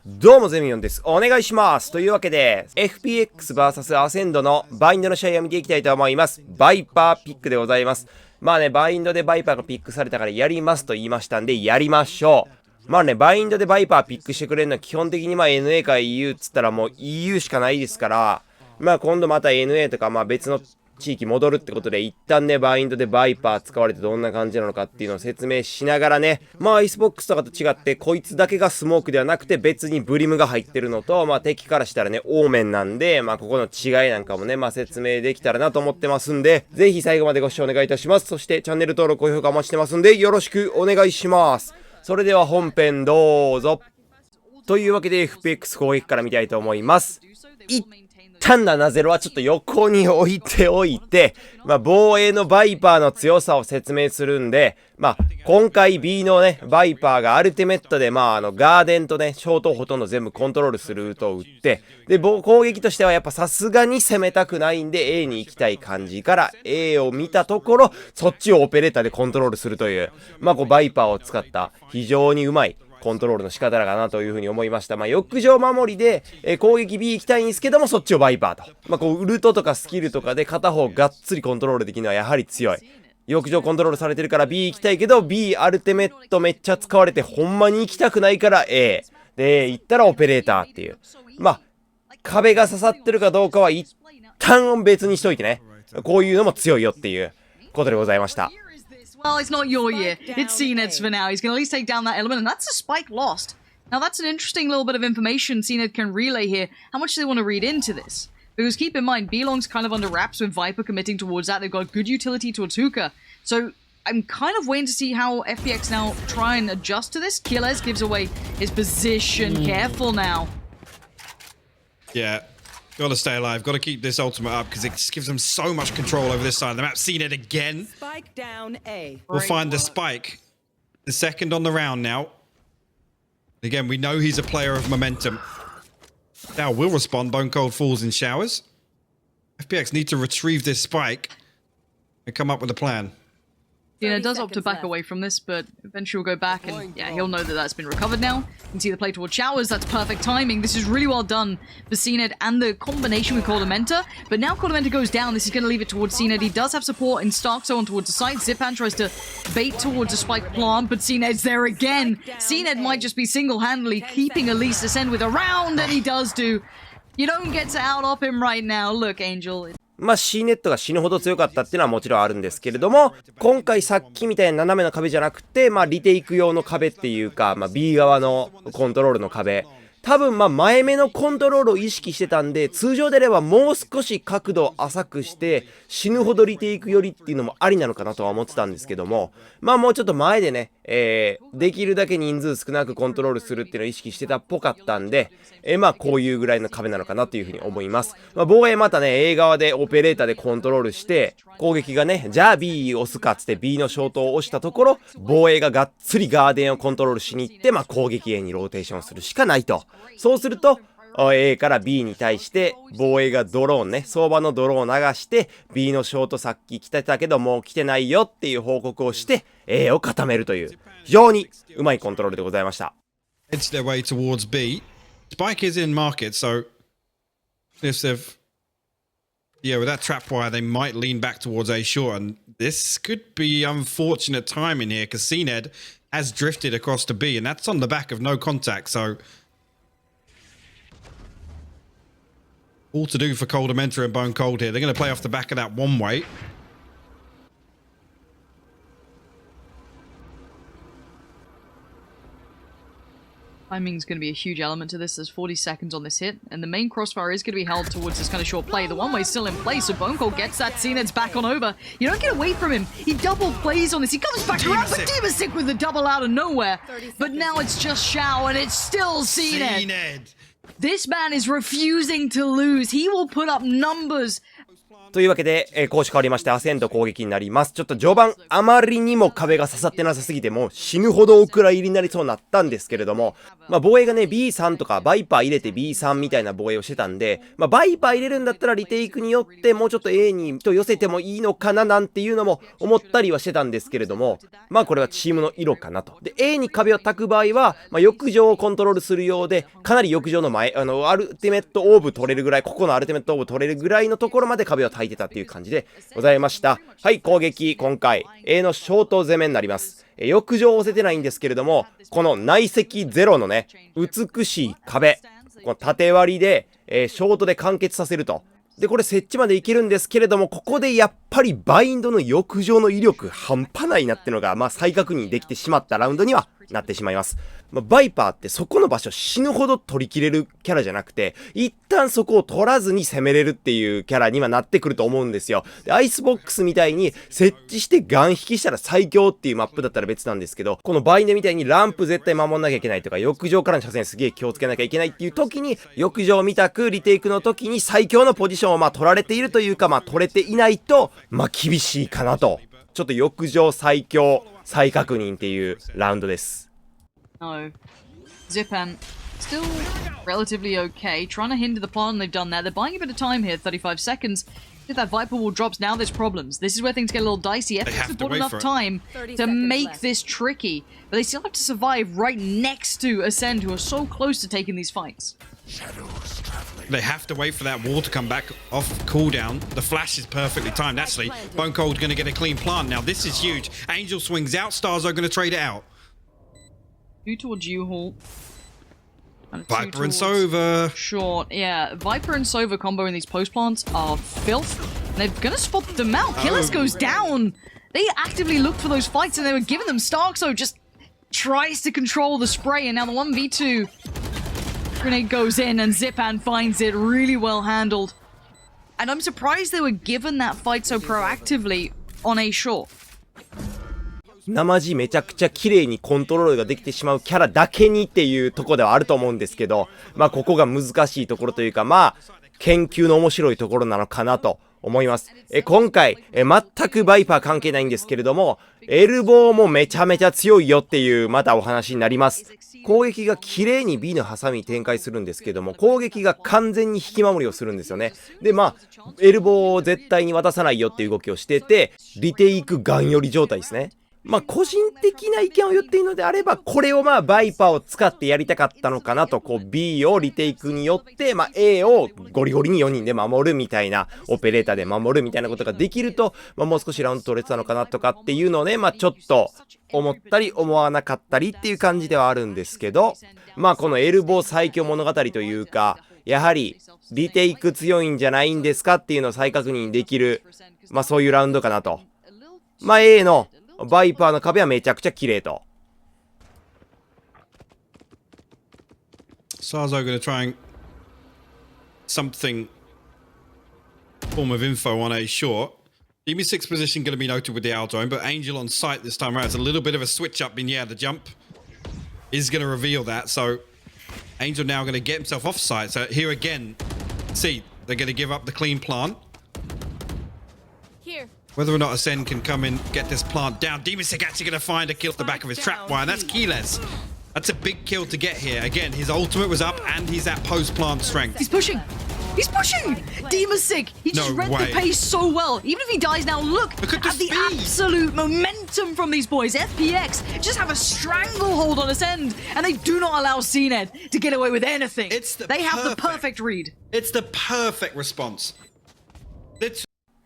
どうもゼミヨンです。お願いします。というわけで、FPXvsACE のバインドの試合を見ていきたいと思います。バイパーピックでございます。まあね、バインドでバイパーがピックされたからやりますと言いましたんで、やりましょう。まあね、バインドでバイパーピックしてくれるのは基本的にNA か EU っつったらもう EU しかないですから、まあ今度また NA とか別の地域戻るってことで一旦ねバインドでバイパー使われてどんな感じなのかっていうのを説明しながらね、アイスボックスとかと違ってこいつだけがスモークではなくて別にブリムが入ってるのと敵からしたらねオーメンなんでここの違いなんかもね説明できたらなと思ってますんで、ぜひ最後までご視聴お願いいたします。そしてチャンネル登録高評価お待ちしてますんでよろしくお願いします。それでは本編どうぞ。というわけで FPX 攻撃から見たいと思います。一旦7-0はちょっと横に置いておいて、防衛のバイパーの強さを説明するんで、今回 B のね、バイパーがアルティメットで、ガーデンとね、ショートをほとんど全部コントロールするルートを打って、で、攻撃としてはやっぱさすがに攻めたくないんで A に行きたい感じから A を見たところ、そっちをオペレーターでコントロールするという、バイパーを使った非常にうまいコントロールの仕方だかなというふうに思いました。翼上守りで、攻撃 B 行きたいんですけども、そっちをバイパーと。ウルトとかスキルとかで片方がっつりコントロールできるのはやはり強い。翼上コントロールされてるから B 行きたいけど、B アルティメットめっちゃ使われてほんまに行きたくないから A。で、行ったらオペレーターっていう。壁が刺さってるかどうかは一旦別にしといてね。こういうのも強いよっていうことでございました。Well, it's not your year. It's CNED's for now. He's going to at least take down that element, and that's a spike lost. Now, that's an interesting little bit of information CNED can relay here. How much do they want to read into this? Because keep in mind, B-Long's kind of under wraps with Viper committing towards that. They've got good utility towards Hookah. So I'm kind of waiting to see how FPX now try and adjust to this. Killez gives away his position. Careful now. Yeah. Gotta stay alive, gotta keep this ultimate up because it just gives them so much control over this side of the map. Seen it again. Spike down A. We'll find the spike. The second on the round now. Again, we know he's a player of momentum. Now will respond. Bone Cold falls in showers. FPX need to retrieve this spike and come up with a plan. CNED does opt to back away from this, but eventually will go back, and yeah, he'll know that that's been recovered now. You can see the play towards Showers, that's perfect timing. This is really well done for CNED and the combination with Cordamenta, but now Cordamenta goes down, this is going to leave it towards CNED. He does have support in Stark Zone towards the side. Zipan tries to bait towards a spike plant, but CNED's there again. CNED might just be single-handedly keeping Elise Ascend with a round, and he does do. You don't get to out-op him right now. Look, Angel. C ネットが死ぬほど強かったっていうのはもちろんあるんですけれども、今回さっきみたいな斜めの壁じゃなくて、リテイク用の壁っていうか、B 側のコントロールの壁。多分前目のコントロールを意識してたんで、通常であればもう少し角度を浅くして死ぬほどリテイク寄りっていうのもありなのかなとは思ってたんですけども、もうちょっと前でね、できるだけ人数少なくコントロールするっていうのを意識してたっぽかったんで、こういうぐらいの壁なのかなというふうに思います。防衛またね、A 側でオペレーターでコントロールして、攻撃がね、じゃあ B 押すかっつって B のショートを押したところ、防衛ががっつりガーデンをコントロールしに行って、攻撃 A にローテーションするしかないと。そうすると、A から B に対して、防衛がドローンね、相場のドローンを流して、B のショートさっき来てたけど、もう来てないよっていう報告をして、A を固めるという、非常にうまいコントロールでございました。It's their way towards B. Spike is in market, so if they've... Yeah, with that trap wire, they might lean back towards A short, and this could be unfortunate timing here, because CNED has drifted across to B, and that's on the back of no contact, so... All to do for Cordamenta and Bone Cold here. They're going to play off the back of that one way. Timing's going to be a huge element to this. There's 40 seconds on this hit, and the main crossfire is going to be held towards this kind of short play. The one-way's still in place, so Bone Cold gets that. CNED's back on over. You don't get away from him. He double plays on this. He comes back around, but Demasick with the double out of nowhere. But now it's just Shao, and it's still CNED. This man is refusing to lose. He will put up numbers というわけで、攻守変わりましてアセンド攻撃になります。ちょっと序盤あまりにも壁が刺さってなさすぎてもう死ぬほどお蔵入りになりそうになったんですけれども、防衛がね B3 とかバイパー入れて B3 みたいな防衛をしてたんで、バイパー入れるんだったらリテイクによってもうちょっと A にと寄せてもいいのかななんていうのも思ったりはしてたんですけれども、これはチームの色かなと。で A に壁を焚く場合は、翼上をコントロールするようで、かなり翼上の前アルティメットオーブ取れるぐらい、ここのアルティメットオーブ取れるぐらいのところまで壁を焚いてたっていう感じでございました。はい、攻撃今回 A のショート攻めになります。翼上を押せてないんですけれども、この内積ゼロのね美しい壁、この縦割りで、ショートで完結させると。でこれ設置までいけるんですけれども、ここでやっぱりバインドの翼上の威力半端ないなってのが再確認できてしまったラウンドにはなってしまいます。バイパーってそこの場所死ぬほど取り切れるキャラじゃなくて、一旦そこを取らずに攻めれるっていうキャラにはなってくると思うんですよ。でアイスボックスみたいに設置してガン引きしたら最強っていうマップだったら別なんですけど、このバインドみたいにランプ絶対守んなきゃいけないとか、翼上からの車線すげえ気をつけなきゃいけないっていう時に、翼上みたくリテイクの時に最強のポジションを取られているというか、取れていないと厳しいかなと。ちょっと翼上最強再確認っていうラウンドです。No. Zipan still relatively okay. Trying to hinder the plan they've done there. They're buying a bit of time here, 35 seconds. If that Viper wall drops, now there's problems. This is where things get a little dicey. FPX have bought enough time to make this tricky, but they still have to survive right next to Ascend, who are so close to taking these fights. They have to wait for that wall to come back off cooldown. The flash is perfectly timed. Actually, Bone Cold's going to get a clean plant. Now this is huge. Angel swings out. Stars are going to trade it out. Two towards U-Haul. Viper and Sova. Short, yeah. Viper and Sova combo in these post plants are filth. They're gonna spot them out. Killers goes down. They actively looked for those fights and they were giving them. Starkso just tries to control the spray, and now the 1v2 grenade goes in and Zipan finds it really well handled. And I'm surprised they were given that fight so proactively on A short. 生地めちゃくちゃ綺麗にコントロールができてしまうキャラだけにっていうところではあると思うんですけど、ここが難しいところというか、研究の面白いところなのかなと思います。今回全くバイパー関係ないんですけれども、エルボーもめちゃめちゃ強いよっていうまたお話になります。攻撃が綺麗に B のハサミ展開するんですけども、攻撃が完全に引き守りをするんですよね。でエルボーを絶対に渡さないよっていう動きをしてて、リテイクガン寄り状態ですね。個人的な意見を言っていいのであれば、これをバイパーを使ってやりたかったのかなと、B をリテイクによって、A をゴリゴリに4人で守るみたいな、オペレーターで守るみたいなことができると、もう少しラウンド取れてたのかなとかっていうのをね、ちょっと思ったり思わなかったりっていう感じではあるんですけど、このエルボー最強物語というか、やはりリテイク強いんじゃないんですかっていうのを再確認できる、そういうラウンドかなと。A のバイパーの壁はめちゃくちゃ綺麗と。Sarzo going to try and something form of info on A short. DB6 position going to be noted with the Owl drone, but Angel on site this time around. It's a little bit of a switch up in the jump is going to reveal that. So Angel now going to get himself off site. So here again, see, they're going to give up the clean plant. Whether or not Ascend can come in, get this plant down. Demisik actually going to find a kill off the back of his trap wire. That's keyless. That's a big kill to get here. Again, his ultimate was up and he's at post-plant strength. He's pushing. He's pushing! Demisik! He just read the pace so well. Even if he dies now, look at the absolute momentum from these boys. FPX just have a stranglehold on Ascend, and they do not allow CNED to get away with anything. They have the perfect read. It's the perfect response.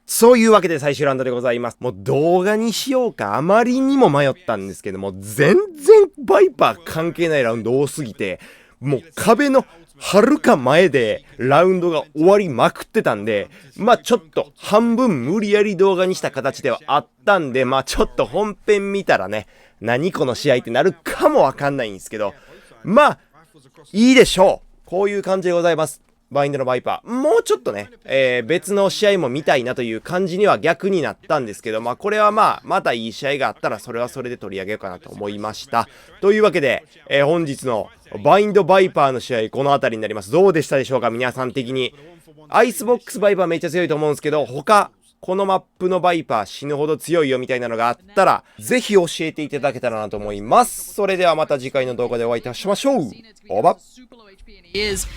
そういうわけで最終ラウンドでございます。もう動画にしようかあまりにも迷ったんですけども、全然バイパー関係ないラウンド多すぎて、もう壁の遥か前でラウンドが終わりまくってたんで、ちょっと半分無理やり動画にした形ではあったんで、ちょっと本編見たらね、何この試合ってなるかもわかんないんですけど、いいでしょう。こういう感じでございます。バインドのバイパー。もうちょっとね、別の試合も見たいなという感じには逆になったんですけど、これはまたいい試合があったら、それはそれで取り上げようかなと思いました。というわけで、本日のバインドバイパーの試合、この辺りになります。どうでしたでしょうか皆さん的に。アイスボックスバイパーめっちゃ強いと思うんですけど、他、このマップのバイパー死ぬほど強いよみたいなのがあったら、ぜひ教えていただけたらなと思います。それではまた次回の動画でお会いいたしましょう。オーバー。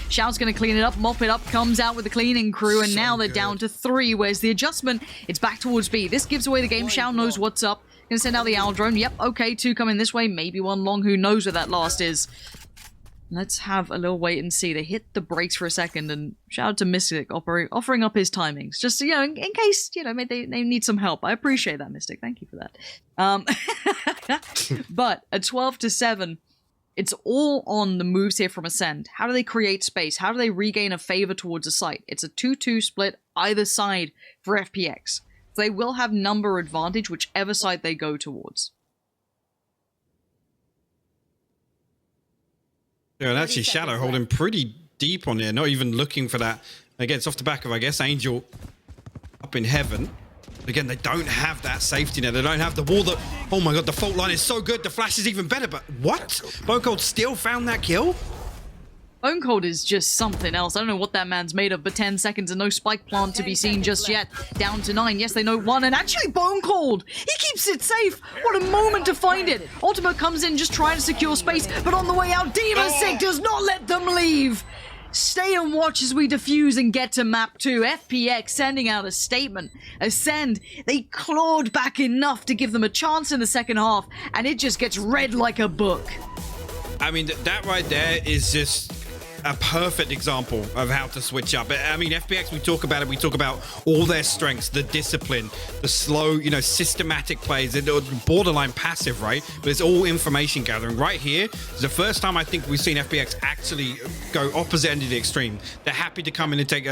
Xiao's going to clean it up, mop it up, comes out with the cleaning crew, and now they're down to 3. Where's the adjustment? It's back towards B. This gives away the game. Xiao knows what's up. Gonna send out the owl drone. Yep, okay, 2 coming this way. Maybe 1 long. Who knows where that last is? Let's have a little wait and see. They hit the brakes for a second, and shout out to Mystic offering up his timings. Just, you know, in case, you know, they need some help. I appreciate that, Mystic. Thank you for that. But at 12 to 7, it's all on the moves here from Ascend. How do they create space? How do they regain a favor towards a site? It's a 2-2 split either side for FPX. They will have number advantage whichever side they go towards. Yeah, and actually Shadow holding pretty deep on there, not even looking for that. Again, it's off the back of, I guess, Angel up in heaven. Again, they don't have that safety net. They don't have the wall that... Oh my god, the fault line is so good. The flash is even better, but what? Bone Cold still found that kill? Bone Cold is just something else. I don't know what that man's made of, but 10 seconds and no spike plant to be seen just yet. Down to 9. Yes, they know 1, and actually Bone Cold! He keeps it safe! What a moment to find it! Ultima comes in just trying to secure space, but on the way out, Demasic does not let them leave! Stay and watch as we defuse and get to map 2. FPX sending out a statement. Ascend, they clawed back enough to give them a chance in the second half, and it just gets read like a book. I mean, that right there is just a perfect example of how to switch up. I mean, FPX, we talk about it. We talk about all their strengths, the discipline, the slow, you know, systematic plays. They're borderline passive, right? But it's all information gathering. Right here is the first time I think we've seen FPX actually go opposite end of the extreme. They're happy to come in and take